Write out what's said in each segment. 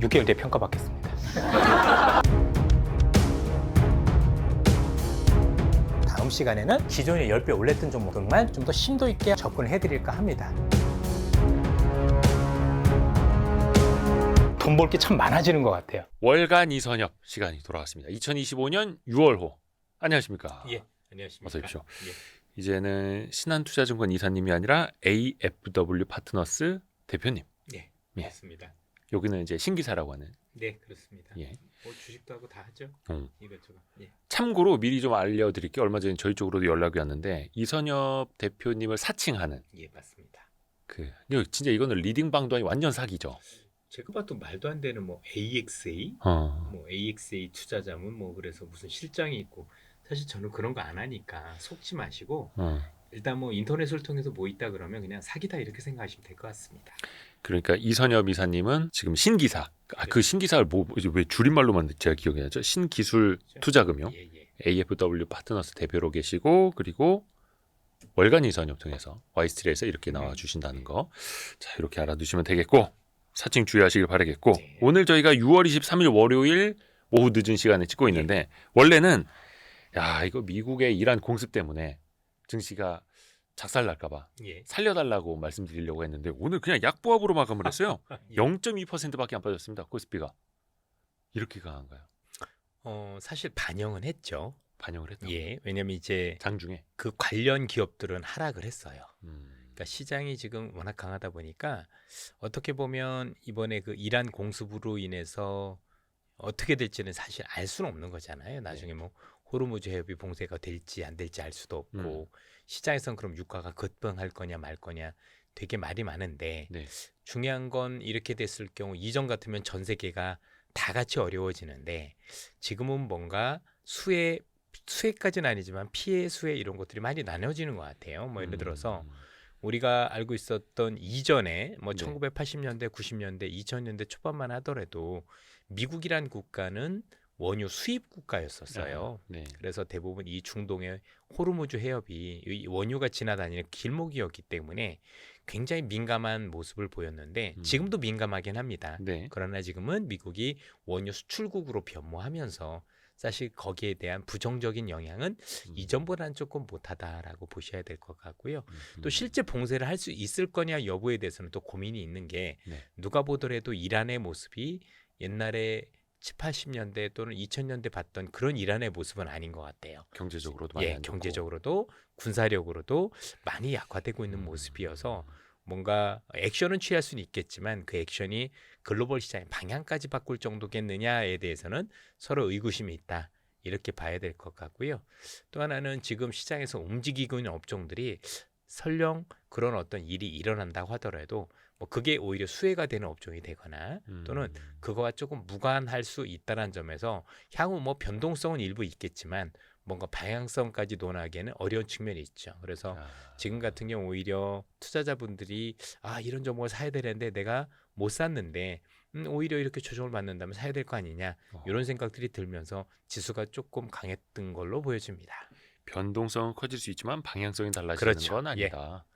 6개월 뒤에 평가받겠습니다. 다음 시간에는 기존에 10배 올랐던 종목들만 좀 더 심도 있게 접근을 해드릴까 합니다. 돈 벌 게 참 많아지는 것 같아요. 월간 이선엽 시간이 돌아왔습니다. 2025년 6월호. 안녕하십니까? 예, 안녕하십니까. 어서 오십시오. 예. 이제는 신한투자증권 이사님이 아니라 AFW 파트너스 대표님. 네, 예. 맞습니다. 여기는 이제 신기사라고 하는. 네, 그렇습니다. 예. 뭐 주식도 하고 다 하죠. 이것저것. 예. 참고로 미리 좀 알려드릴게요. 얼마 전에 저희 쪽으로도 연락이 왔는데 이선엽 대표님을 사칭하는 예, 맞습니다. 이거 진짜 이거는 리딩 방도 아니 완전 사기죠. 제가 봐도 말도 안 되는 뭐 AXA, 뭐 AXA 투자자문 뭐 그래서 무슨 실장이 있고 사실 저는 그런 거 안 하니까 속지 마시고 일단 뭐 인터넷을 통해서 뭐 있다 그러면 그냥 사기다 이렇게 생각하시면 될 것 같습니다. 그러니까 이선엽 이사님은 지금 신기사. 그 신기사를 왜 줄임말로만 제가 기억이 나죠? 신기술 투자금융. 예, 예. AFW 파트너스 대표로 계시고 그리고 월간 이선엽 통해서 와이스트리에서 이렇게 나와 주신다는 거. 자, 이렇게 알아두시면 되겠고 사칭 주의하시길 바라겠고 네. 오늘 저희가 6월 23일 월요일 오후 늦은 시간에 찍고 있는데 원래는 이거 미국의 이란 공습 때문에 증시가 작살날까봐 예. 살려달라고 말씀드리려고 했는데 오늘 그냥 약보합으로 마감을 했어요. 예. 0.2%밖에 안 빠졌습니다. 코스피가. 이렇게 강한가요? 사실 반영은 했죠. 반영을 했다고. 예, 왜냐면 이제 장중에. 그 관련 기업들은 하락을 했어요. 음. 그러니까 시장이 지금 워낙 강하다 보니까 어떻게 보면 이번에 그 이란 공습으로 인해서 어떻게 될지는 사실 알 수는 없는 거잖아요. 나중에 뭐 호르무즈 해협이 봉쇄가 될지 안 될지 알 수도 없고 시장에선 그럼 유가가 급등할 거냐 말 거냐 되게 말이 많은데 네. 중요한 건 이렇게 됐을 경우 이전 같으면 전 세계가 다 같이 어려워지는데 지금은 뭔가 수혜까지는 아니지만 피해 수혜 이런 것들이 많이 나눠지는 것 같아요. 뭐 예를 들어서 우리가 알고 있었던 이전에 뭐 네. 1980년대, 90년대, 2000년대 초반만 하더라도 미국이란 국가는 원유 수입 국가였었어요. 네. 그래서 대부분 이 중동의 호르무즈 해협이 이 원유가 지나다니는 길목이었기 때문에 굉장히 민감한 모습을 보였는데 지금도 민감하긴 합니다. 네. 그러나 지금은 미국이 원유 수출국으로 변모하면서 사실 거기에 대한 부정적인 영향은 이전보다는 조금 못하다라고 보셔야 될 것 같고요. 또 실제 봉쇄를 할 수 있을 거냐 여부에 대해서는 또 고민이 있는 게 네. 누가 보더라도 이란의 모습이 옛날에 7, 80년대 또는 2000년대 봤던 그런 이란의 모습은 아닌 것 같아요. 경제적으로도 많이 예, 안 좋고. 경제적으로도 군사력으로도 많이 약화되고 있는 모습이어서 뭔가 액션은 취할 수는 있겠지만 그 액션이 글로벌 시장의 방향까지 바꿀 정도겠느냐에 대해서는 서로 의구심이 있다. 이렇게 봐야 될 것 같고요. 또 하나는 지금 시장에서 움직이고 있는 업종들이 설령 그런 어떤 일이 일어난다고 하더라도 뭐 그게 오히려 수혜가 되는 업종이 되거나 또는 그거와 조금 무관할 수 있다는 점에서 향후 뭐 변동성은 일부 있겠지만 뭔가 방향성까지 논하기에는 어려운 측면이 있죠. 그래서 지금 같은 경우 오히려 투자자분들이 이런 종목을 사야 되는데 내가 못 샀는데 오히려 이렇게 조정을 받는다면 사야 될 거 아니냐 이런 생각들이 들면서 지수가 조금 강했던 걸로 보여집니다. 변동성은 커질 수 있지만 방향성이 달라지는 그렇죠. 건 아니다.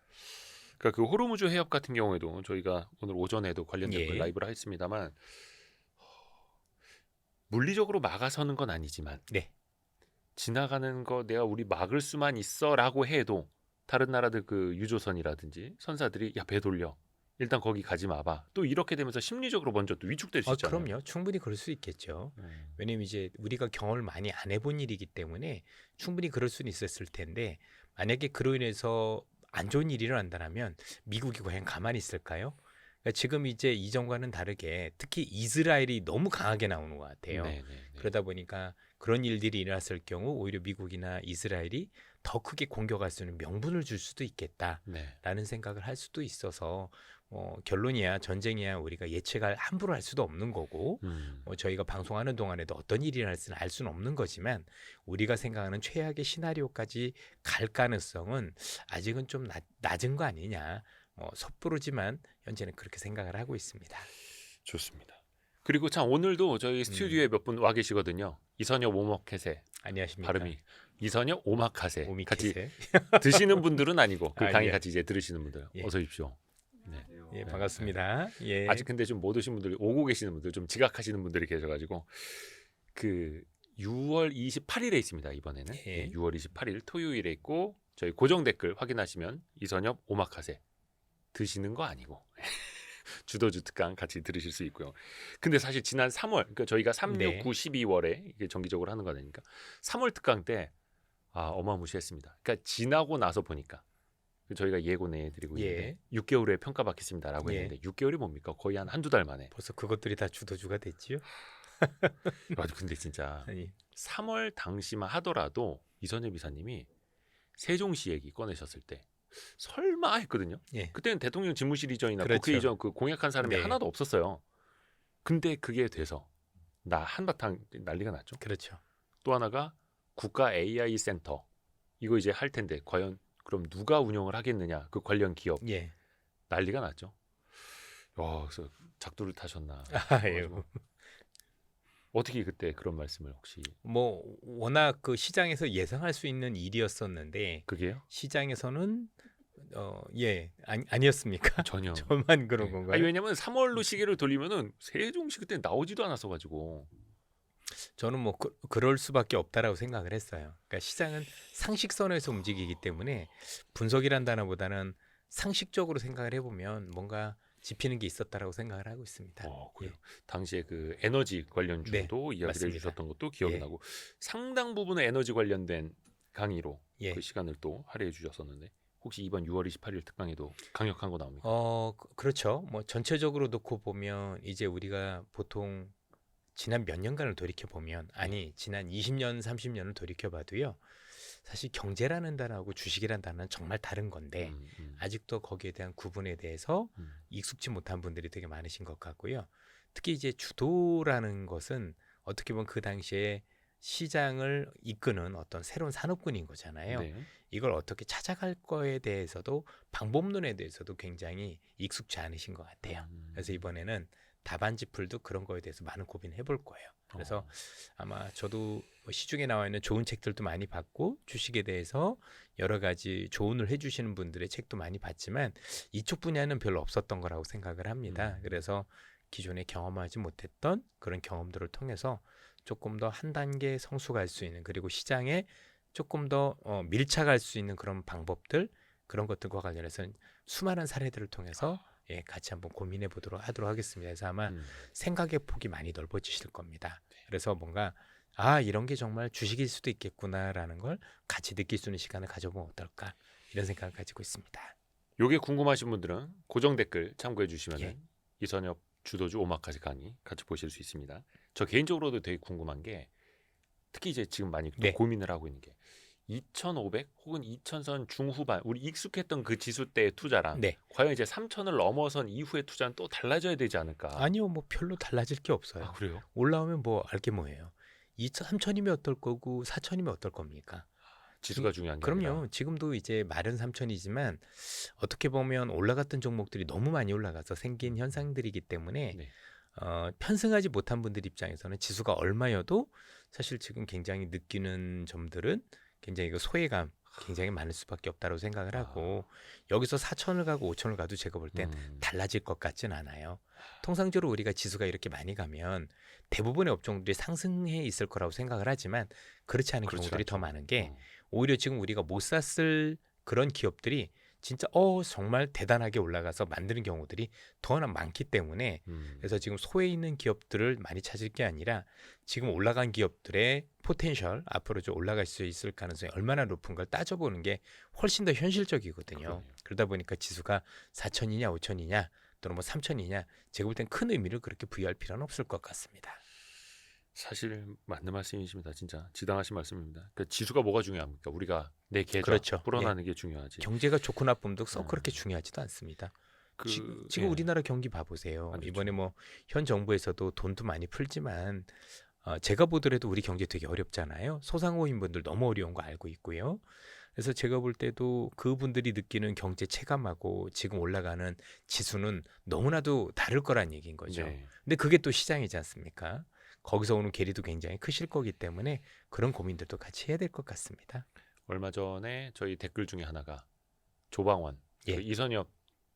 그러니까 그 호르무즈 해협 같은 경우에도 저희가 오늘 오전에도 관련된 걸 라이브를 했습니다만 물리적으로 막아서는 건 아니지만 네. 지나가는 거 내가 우리 막을 수만 있어라고 해도 다른 나라들 그 유조선이라든지 선사들이 야 배 돌려 일단 거기 가지 마봐 또 이렇게 되면서 심리적으로 먼저 또 위축될 수 있잖아요. 그럼요. 충분히 그럴 수 있겠죠. 왜냐면 이제 우리가 경험을 많이 안 해본 일이기 때문에 충분히 그럴 수는 있었을 텐데 만약에 그로 인해서 안 좋은 일이 일어난다면 미국이 과연 가만히 있을까요? 그러니까 지금 이제 이전과는 다르게 특히 이스라엘이 너무 강하게 나오는 것 같아요. 그러다 보니까 그런 일들이 일어났을 경우 오히려 미국이나 이스라엘이 더 크게 공격할 수 있는 명분을 줄 수도 있겠다라는 생각을 할 수도 있어서 결론이야 전쟁이야 우리가 예측을 함부로 할 수도 없는 거고 저희가 방송하는 동안에도 어떤 일이 일어날지는 알 수는 없는 거지만 우리가 생각하는 최악의 시나리오까지 갈 가능성은 아직은 좀 낮은 거 아니냐. 섣부르지만 현재는 그렇게 생각을 하고 있습니다. 좋습니다. 그리고 참 오늘도 저희 스튜디오에 몇 분 와 계시거든요. 이선엽 오마카세. 안녕하십니까. 발음이 이선엽 오마카세. 오미카세. 같이 드시는 분들은 아니고 그 강의 예. 같이 이제 들으시는 분들 예. 어서 오십시오. 네. 예, 반갑습니다. 예. 아직 근데 좀 못 오신 분들, 오고 계시는 분들, 좀 지각하시는 분들이 계셔가지고 그 6월 28일에 있습니다. 이번에는 예. 6월 28일 토요일에 있고 저희 고정 댓글 확인하시면 이선엽 오마카세 드시는 거 아니고 주도주 특강 같이 들으실 수 있고요. 근데 사실 지난 3월, 그러니까 저희가 3, 네. 6, 9, 12월에 이게 정기적으로 하는 거니까 3월 특강 때 어마무시했습니다. 그러니까 지나고 나서 보니까 저희가 예고 내드리고 예. 있는데 6개월 후에 평가받겠습니다라고 예. 했는데 6개월이 뭡니까? 거의 한 한두 달 만에. 벌써 그것들이 다 주도주가 됐지요? 근데 진짜 아니, 3월 당시만 하더라도 이선엽 이사님이 세종시 얘기 꺼내셨을 때 설마 했거든요. 예. 그때는 대통령 집무실 이전이나 그렇죠. 국회 이전 그 공약한 사람이 네. 하나도 없었어요. 근데 그게 돼서 나 한바탕 난리가 났죠. 그렇죠. 또 하나가 국가 AI 센터 이거 이제 할 텐데 과연 그럼 누가 운영을 하겠느냐 그 관련 기업 예. 난리가 났죠. 그래서 작두를 타셨나. 아유. 어떻게 그때 그런 말씀을 혹시 뭐 워낙 그 시장에서 예상할 수 있는 일이었었는데 그게요? 시장에서는 아니었습니까? 전혀. 저만 그런 네. 건가요? 아니 왜냐면 3월로 시계를 돌리면은 세종시 그때 나오지도 않았어 가지고. 저는 뭐 그럴 수밖에 없다라고 생각을 했어요. 그러니까 시장은 상식선에서 움직이기 때문에 분석이란 단어보다는 상식적으로 생각을 해보면 뭔가 짚히는 게 있었다라고 생각을 하고 있습니다. 그래요. 당시에 그 에너지 관련주도 이야기를 맞습니다. 해주셨던 것도 기억이 예. 나고 상당 부분의 에너지 관련된 강의로 예. 그 시간을 또 할애해 주셨었는데 혹시 이번 6월 28일 특강에도 강력한 거 나옵니까? 그렇죠. 뭐 전체적으로 놓고 보면 이제 우리가 보통 지난 몇 년간을 돌이켜 보면 지난 20년, 30년을 돌이켜 봐도요. 사실 경제라는 단어하고 주식이라는 단어는 정말 다른 건데 아직도 거기에 대한 구분에 대해서 익숙지 못한 분들이 되게 많으신 것 같고요. 특히 이제 주도라는 것은 어떻게 보면 그 당시에 시장을 이끄는 어떤 새로운 산업군인 거잖아요. 네. 이걸 어떻게 찾아갈 거에 대해서도 방법론에 대해서도 굉장히 익숙지 않으신 것 같아요. 그래서 이번에는 답안지풀도 그런 거에 대해서 많은 고민을 해볼 거예요. 그래서 아마 저도 시중에 나와 있는 좋은 책들도 많이 봤고 주식에 대해서 여러 가지 조언을 해주시는 분들의 책도 많이 봤지만 이쪽 분야는 별로 없었던 거라고 생각을 합니다. 그래서 기존에 경험하지 못했던 그런 경험들을 통해서 조금 더 한 단계 성숙할 수 있는 그리고 시장에 조금 더 밀착할 수 있는 그런 방법들 그런 것들과 관련해서 수많은 사례들을 통해서 같이 한번 고민해 하도록 하겠습니다. 그래서 아마 생각의 폭이 많이 넓어지실 겁니다. 그래서 뭔가 이런 게 정말 주식일 수도 있겠구나라는 걸 같이 느낄 수 있는 시간을 가져보면 어떨까 이런 생각을 가지고 있습니다. 요게 궁금하신 분들은 고정 댓글 참고해 주시면 예. 이선엽 주도주 오마카세 강의 같이 보실 수 있습니다. 저 개인적으로도 되게 궁금한 게 특히 이제 지금 많이 또 네. 고민을 하고 있는 게 2,500 혹은 2,000선 중후반 우리 익숙했던 그 지수 때의 투자랑 네. 과연 이제 3,000을 넘어선 이후의 투자는 또 달라져야 되지 않을까? 아니요, 뭐 별로 달라질 게 없어요. 그래요? 올라오면 뭐 알 게 뭐예요? 3,000이면 어떨 거고 4,000이면 어떨 겁니까? 지수가 중요한 게 그럼요. 아니라. 지금도 이제 말은 3,000이지만 어떻게 보면 올라갔던 종목들이 너무 많이 올라가서 생긴 현상들이기 때문에 네. 편승하지 못한 분들 입장에서는 지수가 얼마여도 사실 지금 굉장히 느끼는 점들은 굉장히 그 소외감 굉장히 많을 수밖에 없다고 생각을 하고 여기서 4,000을 가고 5,000을 가도 제가 볼 땐 달라질 것 같진 않아요. 통상적으로 우리가 지수가 이렇게 많이 가면 대부분의 업종들이 상승해 있을 거라고 생각을 하지만 그렇지 않은 그렇지 경우들이 않죠. 더 많은 게 오히려 지금 우리가 못 샀을 그런 기업들이 진짜 정말 대단하게 올라가서 만드는 경우들이 더나 많기 때문에 그래서 지금 소외 있는 기업들을 많이 찾을 게 아니라 지금 올라간 기업들의 포텐셜 앞으로 좀 올라갈 수 있을 가능성이 얼마나 높은 걸 따져보는 게 훨씬 더 현실적이거든요. 그러네요. 그러다 보니까 지수가 4,000이냐 5,000이냐 또는 뭐 3,000이냐 제가 볼 땐 큰 의미를 그렇게 부여할 필요는 없을 것 같습니다. 사실 맞는 말씀이십니다. 진짜 지당하신 말씀입니다. 그 지수가 뭐가 중요합니까? 우리가 내 계좌 그렇죠. 불어나는 게 중요하지. 경제가 좋고 나쁨도 썩 그렇게 중요하지도 않습니다. 지금 우리나라 경기 봐보세요. 안 좋죠. 이번에 뭐 현 정부에서도 돈도 많이 풀지만 제가 보더라도 우리 경제 되게 어렵잖아요. 소상공인분들 너무 어려운 거 알고 있고요. 그래서 제가 볼 때도 그분들이 느끼는 경제 체감하고 지금 올라가는 지수는 너무나도 다를 거란 얘기인 거죠. 네. 근데 그게 또 시장이지 않습니까? 거기서 오는 괴리도 굉장히 크실 거기 때문에 그런 고민들도 같이 해야 될 것 같습니다. 얼마 전에 저희 댓글 중에 하나가 조방원 예. 그 이선엽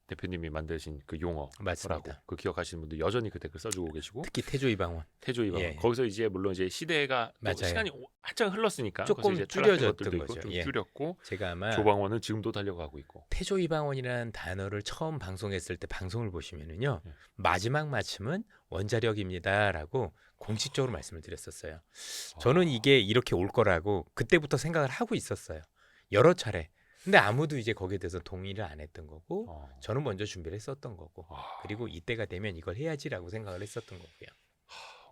대표님이 만드신 그 용어라고 맞습니다. 그 기억하시는 분들 여전히 그 댓글 써주고 계시고 특히 태조 이방원 태조 이방 예. 거기서 이제 물론 이제 시대가 또 맞아요. 시간이 한참 흘렀으니까 조금 거기서 이제 탈락된 줄여졌던 것들도 있고 거죠. 좀 예. 줄였고 제가 아마 조방원은 지금도 달려가고 있고 태조 이방원이라는 단어를 처음 방송했을 때 방송을 보시면은요 예. 마지막 마침은 원자력입니다라고 공식적으로 말씀을 드렸었어요. 저는 이게 이렇게 올 거라고 그때부터 생각을 하고 있었어요. 여러 차례. 근데 아무도 이제 거기에 대해서 동의를 안 했던 거고 저는 먼저 준비를 했었던 거고 그리고 이때가 되면 이걸 해야지라고 생각을 했었던 거고요.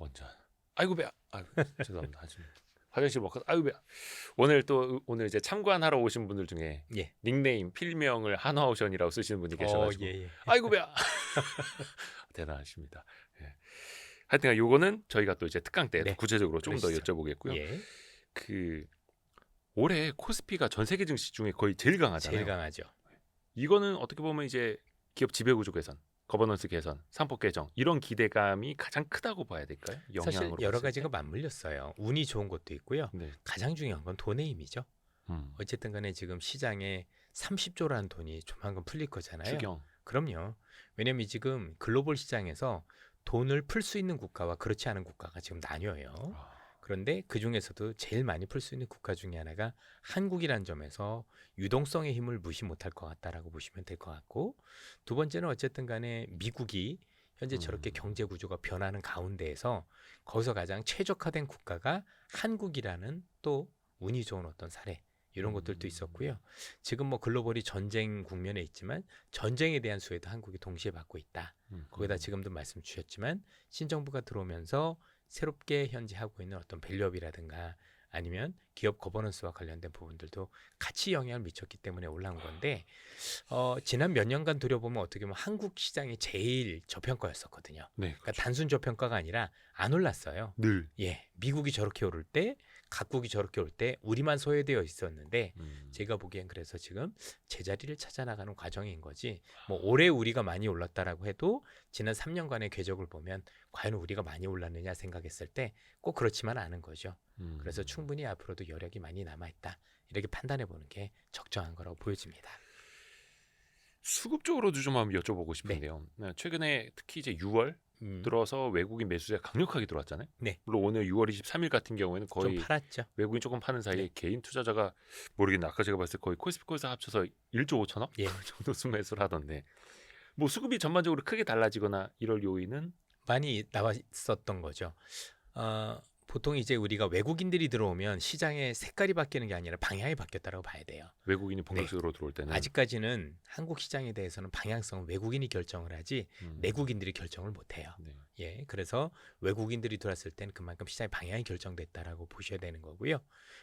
완전 아이고 배야 아이고 죄송합니다 하지만 화장실 먹고 아이고 배야 오늘 이제 참관하러 오신 분들 중에 예. 닉네임 필명을 한화오션이라고 쓰시는 분이 계셔가지고 예. 아이고 배야 대단하십니다. 예. 하여튼 요거는 저희가 또 이제 특강 때 네. 구체적으로 좀 더 그러시죠. 여쭤보겠고요. 예. 그 올해 코스피가 전 세계 증시 중에 거의 제일 강하잖아요. 제일 강하죠. 이거는 어떻게 보면 이제 기업 지배구조 개선, 거버넌스 개선, 상법 개정 이런 기대감이 가장 크다고 봐야 될까요? 사실 영향으로 여러 봤을 가지가 때? 맞물렸어요. 운이 좋은 것도 있고요. 네. 가장 중요한 건 돈의 힘이죠. 어쨌든 간에 지금 시장에 30조라는 돈이 조만간 풀릴 거잖아요. 추경. 그럼요. 왜냐면 지금 글로벌 시장에서 돈을 풀 수 있는 국가와 그렇지 않은 국가가 지금 나뉘어요. 그런데 그 중에서도 제일 많이 풀 수 있는 국가 중에 하나가 한국이라는 점에서 유동성의 힘을 무시 못할 것 같다라고 보시면 될 것 같고 두 번째는 어쨌든 간에 미국이 현재 저렇게 경제 구조가 변하는 가운데에서 거기서 가장 최적화된 국가가 한국이라는 또 운이 좋은 어떤 사례 이런 것들도 있었고요. 지금 뭐 글로벌이 전쟁 국면에 있지만 전쟁에 대한 수혜도 한국이 동시에 받고 있다. 거기다 지금도 말씀 주셨지만 신정부가 들어오면서 새롭게 현재 하고 있는 어떤 밸류업이라든가 아니면 기업 거버넌스와 관련된 부분들도 같이 영향을 미쳤기 때문에 올라온 건데 지난 몇 년간 들여보면 어떻게 보면 한국 시장이 제일 저평가였었거든요. 네, 그러니까 단순 저평가가 아니라 안 올랐어요. 늘. 예, 미국이 저렇게 오를 때 각국이 저렇게 올 때 우리만 소외되어 있었는데 제가 보기엔 그래서 지금 제자리를 찾아 나가는 과정인 거지. 뭐 올해 우리가 많이 올랐다라고 해도 지난 3년간의 궤적을 보면 과연 우리가 많이 올랐느냐 생각했을 때 꼭 그렇지만 않은 거죠. 그래서 충분히 앞으로도 여력이 많이 남아 있다. 이렇게 판단해 보는 게 적정한 거라고 보여집니다. 수급 쪽으로도 좀 한번 여쭤보고 싶은데요. 네, 최근에 특히 이제 6월 들어서 외국인 매수세가 강력하게 들어왔잖아요. 네. 물론 오늘 6월 23일 같은 경우에는 거의 좀 팔았죠. 외국인 조금 파는 사이에 네. 개인 투자자가 모르겠네. 아까 제가 봤을 때 거의 코스피코에서 합쳐서 1조 5천억 예. 정도 순매수를 하던데 뭐 수급이 전반적으로 크게 달라지거나 이럴 요인은 많이 나와 있었던 거죠. 보통 이제 우리가 외국인들이 들어오면 시장의 색깔이 바뀌는 게 아니라 방향이 바뀌었다고 봐야 돼요. 외국인이 본격적으로 들어올 때는 아직까지는 한국 시장에 대해서는 방향성은 외국인이 결정을 하지 내국인들이 결정을 못 해요. 네. 예, 그래서 외국인들이 들어왔을 때는 그만큼 시장의 방향이 결정됐다라고 보셔야 되는 거고요.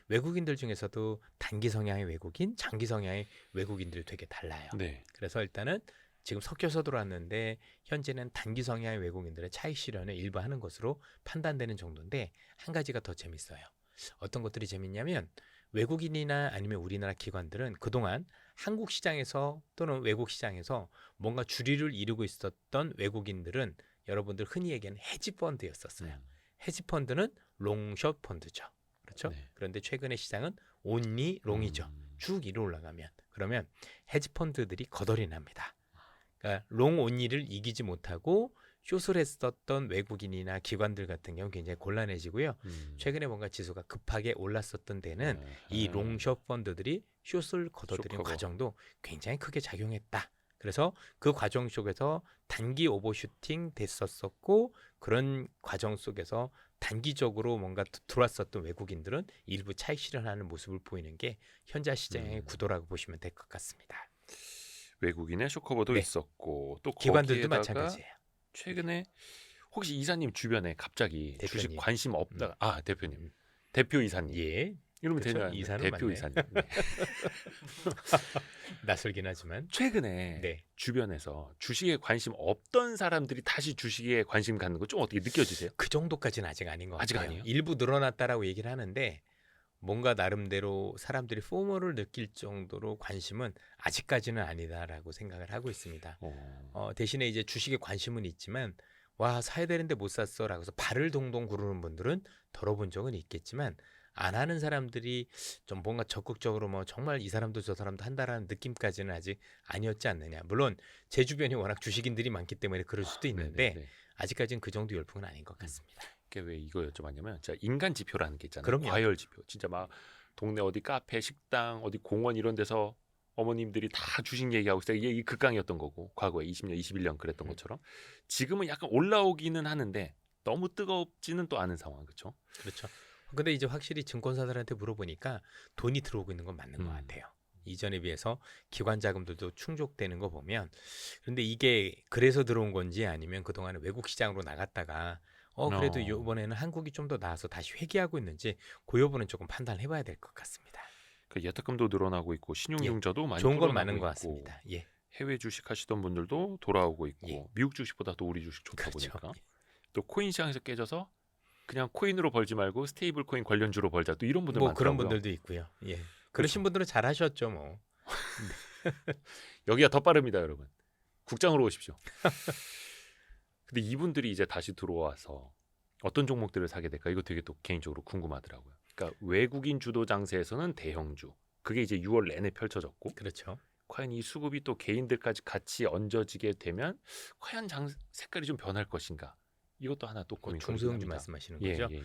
외국인들 중에서도 단기 성향의 외국인, 장기 성향의 외국인들이 되게 달라요. 네. 그래서 일단은 지금 섞여서 들어왔는데 현재는 단기 성향의 외국인들의 차익 실현을 일부 하는 것으로 판단되는 정도인데 한 가지가 더 재밌어요. 어떤 것들이 재밌냐면 외국인이나 아니면 우리나라 기관들은 그동안 한국 시장에서 또는 외국 시장에서 뭔가 주류를 이루고 있었던 외국인들은 여러분들 흔히 얘기하는 헤지펀드였었어요. 헤지펀드는 롱숏 펀드죠. 그렇죠? 네. 그런데 최근의 시장은 온리 롱이죠. 쭉 위로 올라가면 그러면 헤지펀드들이 거덜이 납니다. 그러니까 롱 온리를 이기지 못하고 숏을 했었던 외국인이나 기관들 같은 경우 굉장히 곤란해지고요. 최근에 뭔가 지수가 급하게 올랐었던 데는 이 롱숏 펀드들이 숏을 거둬들이는 숏하고. 과정도 굉장히 크게 작용했다. 그래서 그 과정 속에서 단기 오버슈팅 됐었고 그런 과정 속에서 단기적으로 뭔가 들어왔었던 외국인들은 일부 차익 실현하는 모습을 보이는 게 현재 시장의 구도라고 보시면 될 것 같습니다. 외국인의 쇼커버도 네. 있었고 또 기관들도 거기에다가 마찬가지예요. 최근에 혹시 이사님 주변에 갑자기 대표님. 주식 관심 없다 대표님 대표 이사님 예, 이러면 그렇죠. 되나요? 이사는 대표 맞네. 이사님 네. 낯설긴 하지만 최근에 네. 주변에서 주식에 관심 없던 사람들이 다시 주식에 관심 갖는 거 좀 어떻게 느껴지세요? 그 정도까지는 아직 아닌 것 아직 같아요. 아니에요? 일부 늘어났다라고 얘기를 하는데 뭔가 나름대로 사람들이 포모를 느낄 정도로 관심은 아직까지는 아니다라고 생각을 하고 있습니다. 대신에 이제 주식에 관심은 있지만 와 사야 되는데 못 샀어라고 해서 발을 동동 구르는 분들은 덜어본 적은 있겠지만 안 하는 사람들이 좀 뭔가 적극적으로 뭐 정말 이 사람도 저 사람도 한다라는 느낌까지는 아직 아니었지 않느냐. 물론 제 주변이 워낙 주식인들이 많기 때문에 그럴 수도 있는데 네네네. 아직까지는 그 정도 열풍은 아닌 것 같습니다. 이게 왜 이거 여쭤봤냐면 진짜 인간 지표라는 게 있잖아요. 그럼요. 과열 지표. 진짜 막 동네 어디 카페, 식당, 어디 공원 이런 데서 어머님들이 다 주식 얘기하고 있어요. 이게 이 극강이었던 거고 과거에 20년, 21년 그랬던 것처럼 지금은 약간 올라오기는 하는데 너무 뜨겁지는 또 않은 상황, 그렇죠? 그렇죠. 근데 이제 확실히 증권사들한테 물어보니까 돈이 들어오고 있는 건 맞는 것 같아요. 이전에 비해서 기관 자금들도 충족되는 거 보면 그런데 이게 그래서 들어온 건지 아니면 그동안에 외국 시장으로 나갔다가 그래도 이번에는 한국이 좀 더 나아서 다시 회귀하고 있는지 그 여부는 조금 판단해 봐야 될 것 같습니다. 그 예탁금도 늘어나고 있고 신용융자도 많이 좋은 건 불어나고 많은 것 있고 같습니다. 예. 해외 주식 하시던 분들도 돌아오고 있고 예. 미국 주식보다 또 우리 주식 좋다 그렇죠. 보니까 또 코인 시장에서 깨져서 그냥 코인으로 벌지 말고 스테이블 코인 관련주로 벌자 또 이런 분들 뭐 많더라고요. 그런 분들도 있고요. 예. 그렇죠. 그러신 분들은 잘 하셨죠, 뭐. 여기가 더 빠릅니다, 여러분. 국장으로 오십시오. 근데 이분들이 이제 다시 들어와서 어떤 종목들을 사게 될까? 이거 되게 또 개인적으로 궁금하더라고요. 그러니까 외국인 주도 장세에서는 대형주. 그게 이제 6월 내내 펼쳐졌고 그렇죠. 과연 이 수급이 또 개인들까지 같이 얹어지게 되면 과연 색깔이 좀 변할 것인가? 이것도 하나 또 고민거리입니다. 중소형주 말씀하시는 거죠? 예.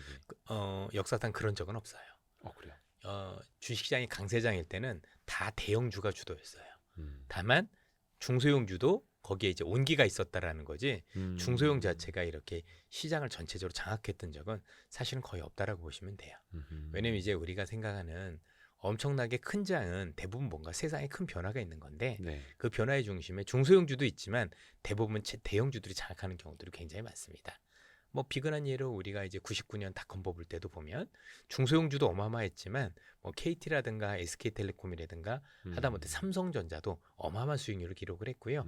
역사상 그런 적은 없어요. 그래요. 주식시장이 강세장일 때는 다 대형주가 주도였어요. 음. 다만 중소형주도 거기에 이제 온기가 있었다라는 거지 중소형 자체가 이렇게 시장을 전체적으로 장악했던 적은 사실은 거의 없다라고 보시면 돼요. 왜냐면 이제 우리가 생각하는 엄청나게 큰 장은 대부분 뭔가 세상에 큰 변화가 있는 건데 네. 그 변화의 중심에 중소형주도 있지만 대부분 대형주들이 장악하는 경우들이 굉장히 많습니다. 뭐 비근한 예로 우리가 이제 99년 닷컴 버블 때도 보면 중소형주도 어마어마했지만 뭐 KT라든가 SK텔레콤이라든가 하다못해 삼성전자도 어마어마한 수익률을 기록을 했고요.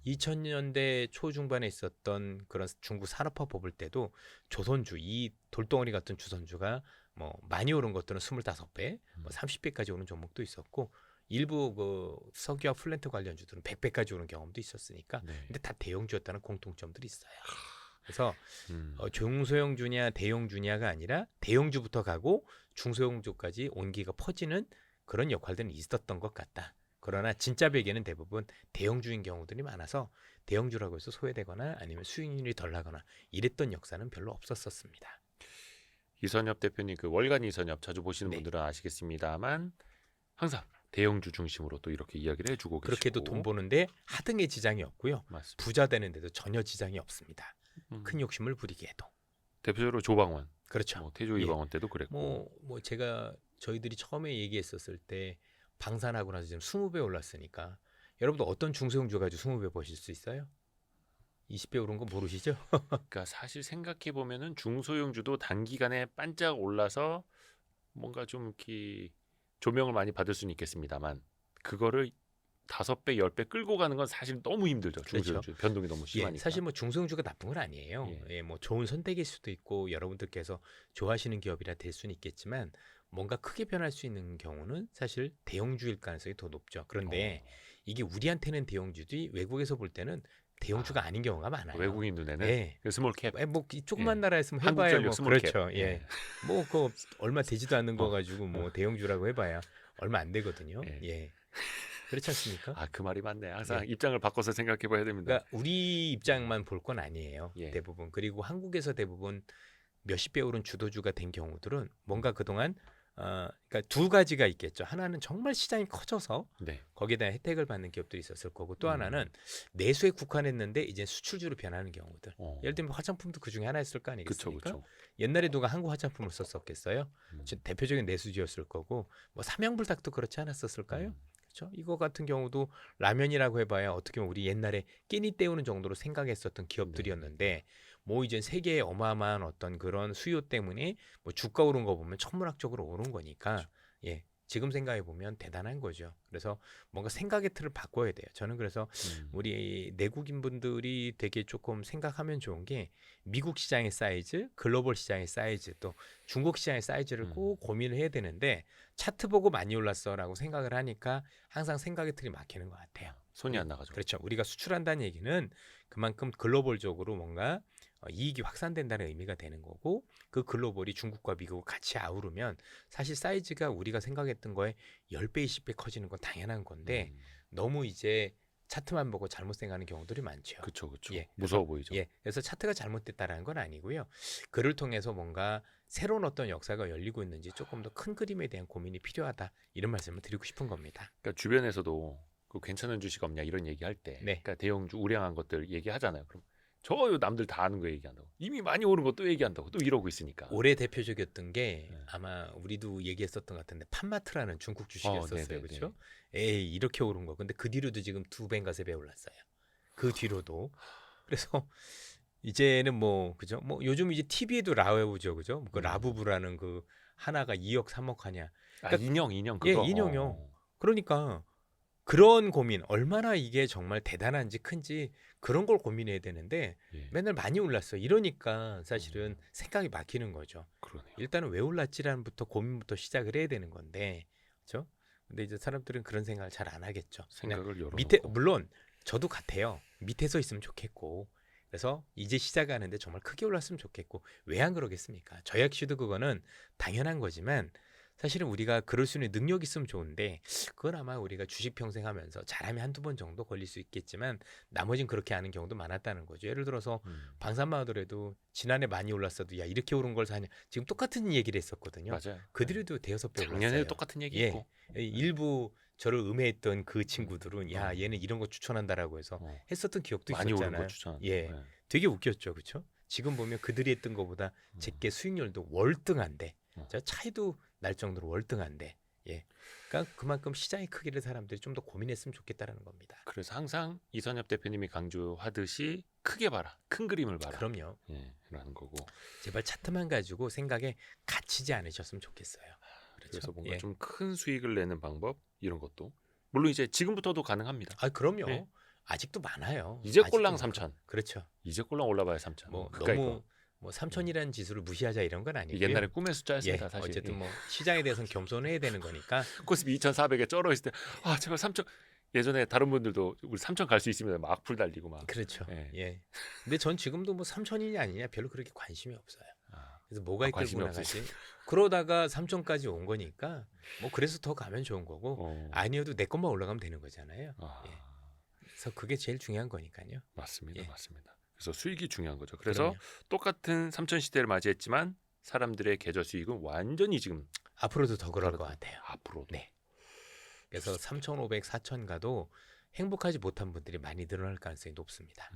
2000년대 초중반에 있었던 그런 중국 산업화 버블 때도 조선주, 이 돌덩어리 같은 주선주가 뭐 많이 오른 것들은 25배, 뭐 30배까지 오른 종목도 있었고 일부 그 석유와 플랜트 관련주들은 100배까지 오른 경험도 있었으니까 네. 근데 다 대형주였다는 공통점들이 있어요. 그래서 중소형주냐 대형주냐가 아니라 대형주부터 가고 중소형주까지 온기가 퍼지는 그런 역할들은 있었던 것 같다. 그러나 진짜 베개는 대부분 대형주인 경우들이 많아서 대형주라고 해서 소외되거나 아니면 수익률이 덜 나거나 이랬던 역사는 별로 없었습니다. 이선엽 대표님 그 월간 이선엽 자주 보시는 네. 분들은 아시겠습니다만 항상 대형주 중심으로 또 이렇게 이야기를 해주고 그렇게도 계시고 돈 버는데 하등의 지장이 없고요. 맞습니다. 부자 되는데도 전혀 지장이 없습니다. 음. 큰 욕심을 부리게 해도. 대표적으로 조방원, 그렇죠. 뭐 태조 이방원 때도 그랬고 뭐 제가 저희들이 처음에 얘기했었을 때 방산하고 나서 지금 20배 올랐으니까 여러분도 어떤 중소형주 가지고 20배 버실 수 있어요? 20배 오른 거 모르시죠? 그러니까 사실 생각해 보면은 중소형주도 단기간에 반짝 올라서 뭔가 좀 이렇게 조명을 많이 받을 수는 있겠습니다만 그거를 5배, 10배 끌고 가는 건 사실 너무 힘들죠. 중소형주 변동이 너무 심하니까. 예, 사실 뭐 중소형주가 나쁜 건 아니에요. 예, 뭐 좋은 선택일 수도 있고 여러분들께서 좋아하시는 기업이라 될 수는 있겠지만 뭔가 크게 변할 수 있는 경우는 사실 대형주일 가능성이 더 높죠. 그런데 이게 우리한테는 대형주지 외국에서 볼 때는 대형주가 아닌 경우가 많아요. 외국인 눈에는 예. 스몰캡. 뭐 조그만 나라였으면 해봐야 한국전력 뭐 스몰캡. 그렇죠. 예. 뭐 그거 얼마 되지도 않는 거 가지고 뭐 대형주라고 해봐야 얼마 안 되거든요. 예. 그렇지 않습니까? 그 말이 맞네. 항상 입장을 바꿔서 생각해봐야 됩니다. 그러니까 우리 입장만 볼 건 아니에요. 예. 대부분. 그리고 한국에서 대부분 몇십 배 오른 주도주가 된 경우들은 뭔가 그동안 그러니까 두 가지가 있겠죠. 하나는 정말 시장이 커져서 네. 거기에 대한 혜택을 받는 기업들이 있었을 거고 또 하나는 내수에 국한했는데 이제 수출주로 변하는 경우들. 예를 들면 화장품도 그 중에 하나였을 거 아니겠습니까? 그쵸. 옛날에 누가 한국 화장품을 썼었겠어요? 대표적인 내수주였을 거고 뭐 삼양불닭도 그렇지 않았었을까요? 그렇죠? 이거 같은 경우도 라면이라고 해봐야 어떻게 보면 우리 옛날에 끼니 때우는 정도로 생각했었던 기업들이었는데 뭐 이제 세계의 어마어마한 어떤 그런 수요 때문에 뭐 주가 오른 거 보면 천문학적으로 오른 거니까 그렇죠. 예 지금 생각해 보면 대단한 거죠. 그래서 뭔가 생각의 틀을 바꿔야 돼요. 저는 그래서 우리 내국인 분들이 되게 조금 생각하면 좋은 게 미국 시장의 사이즈, 글로벌 시장의 사이즈, 또 중국 시장의 사이즈를 꼭 고민을 해야 되는데 차트 보고 많이 올랐어라고 생각을 하니까 항상 생각의 틀이 막히는 것 같아요. 손이 안 나가죠. 그렇죠. 우리가 수출한다는 얘기는 그만큼 글로벌적으로 뭔가 이익이 확산된다는 의미가 되는 거고 그 글로벌이 중국과 미국을 같이 아우르면 사실 사이즈가 우리가 생각했던 거에 10배, 20배 커지는 건 당연한 건데 너무 이제 차트만 보고 잘못 생각하는 경우들이 많죠. 그렇죠, 그렇죠. 예, 무서워 보이죠. 예, 그래서 차트가 잘못됐다라는 건 아니고요. 글을 통해서 뭔가 새로운 어떤 역사가 열리고 있는지 조금 더 큰 그림에 대한 고민이 필요하다 이런 말씀을 드리고 싶은 겁니다. 그러니까 주변에서도 그 괜찮은 주식 없냐 이런 얘기할 때, 네. 그러니까 대형주 우량한 것들 얘기하잖아요. 그럼 저 남들 다 아는 거 얘기한다고, 이미 많이 오른 거 또 얘기한다고, 또 이러고 있으니까. 올해 대표적이었던 게 네. 아마 우리도 얘기했었던 것 같은데 판마트라는 중국 네네네. 주식이었었어요, 그렇죠? 에이 이렇게 오른 거. 근데 그 뒤로도 지금 2배인가 3배 올랐어요. 그 뒤로도. 그래서 이제는 뭐 그죠? 뭐 요즘 이제 TV에도 라웨우죠, 그죠? 그 라부부라는 그 하나가 2억 3억 하냐. 아, 그러니까 인형 예, 그거. 인형요. 그러니까 그런 고민 얼마나 이게 정말 대단한지 큰지 그런 걸 고민해야 되는데 예, 맨날 많이 올랐어. 이러니까 사실은 생각이 막히는 거죠. 그러네요. 일단은 왜 올랐지라는부터 고민부터 시작을 해야 되는 건데, 그렇죠? 근데 이제 사람들은 그런 생각을 잘 안 하겠죠. 그냥 생각을 열어놓고. 밑에 물론 저도 같아요. 밑에서 있으면 좋겠고, 그래서 이제 시작하는데 정말 크게 올랐으면 좋겠고 왜 안 그러겠습니까? 저 역시도 그거는 당연한 거지만 사실은 우리가 그럴 수 있는 능력이 있으면 좋은데 그건 아마 우리가 주식 평생 하면서 잘하면 한두 번 정도 걸릴 수 있겠지만 나머진 그렇게 하는 경우도 많았다는 거죠. 예를 들어서 방산만 하더라도 지난해 많이 올랐어도 야 이렇게 오른 걸 사냐 지금 똑같은 얘기를 했었거든요. 맞아요. 그들도 대여섯 배 작년에 올랐어요. 똑같은 얘기 예. 했고. 일부 저를 음해했던 그 친구들은 야 어. 얘는 이런 거 추천한다라고 해서 어. 했었던 기억도 많이 오른 있었잖아요. 거 추천. 예. 되게 웃겼죠, 그렇죠? 지금 보면 그들이 했던 것보다 제게 수익률도 월등한데, 저 차이도 날 정도로 월등한데, 예. 그러니까 그만큼 시장의 크기를 사람들이 좀 더 고민했으면 좋겠다라는 겁니다. 그래서 항상 이선엽 대표님이 강조하듯이 크게 봐라, 큰 그림을 봐라. 그럼요. 예, 라는 거고. 제발 차트만 가지고 생각에 갇히지 않으셨으면 좋겠어요. 그래서 뭔가 예. 좀 큰 수익을 내는 방법 이런 것도 물론 이제 지금부터도 가능합니다. 아, 그럼요. 예. 아직도 많아요. 이제 아직도 꼴랑 많고. 3천. 그렇죠. 이제 꼴랑 올라봐야 3천. 뭐 그까이 너무 거. 뭐 3천이라는 지수를 무시하자 이런 건 아니고요. 옛날에 꿈의 숫자였습니다. 예, 사실. 어쨌든 뭐 시장에 대해서는 겸손해야 되는 거니까. 코스피 2,400에 쩔어 있을 때 아 제발 3천. 예전에 다른 분들도 우리 3천 갈 수 있으면 막 풀 달리고 막. 그렇죠. 예. 예. 근데 전 지금도 뭐 3천이냐 아니냐 별로 그렇게 관심이 없어요. 아, 그래서 뭐가 관심이 이끌고 나가지? 그러다가 3천까지 온 거니까 뭐 그래서 더 가면 좋은 거고 아니어도 내 것만 올라가면 되는 거잖아요. 아, 예. 그래서 그게 제일 중요한 거니까요. 맞습니다, 예. 맞습니다. 그래서 수익이 중요한 거죠. 그래서 그럼요. 똑같은 3천 시대를 맞이했지만 사람들의 계좌 수익은 완전히 지금 앞으로도 더 그럴 것 다르다. 같아요. 앞으로도. 네. 그래서 3,500, 4,000 가도 행복하지 못한 분들이 많이 늘어날 가능성이 높습니다.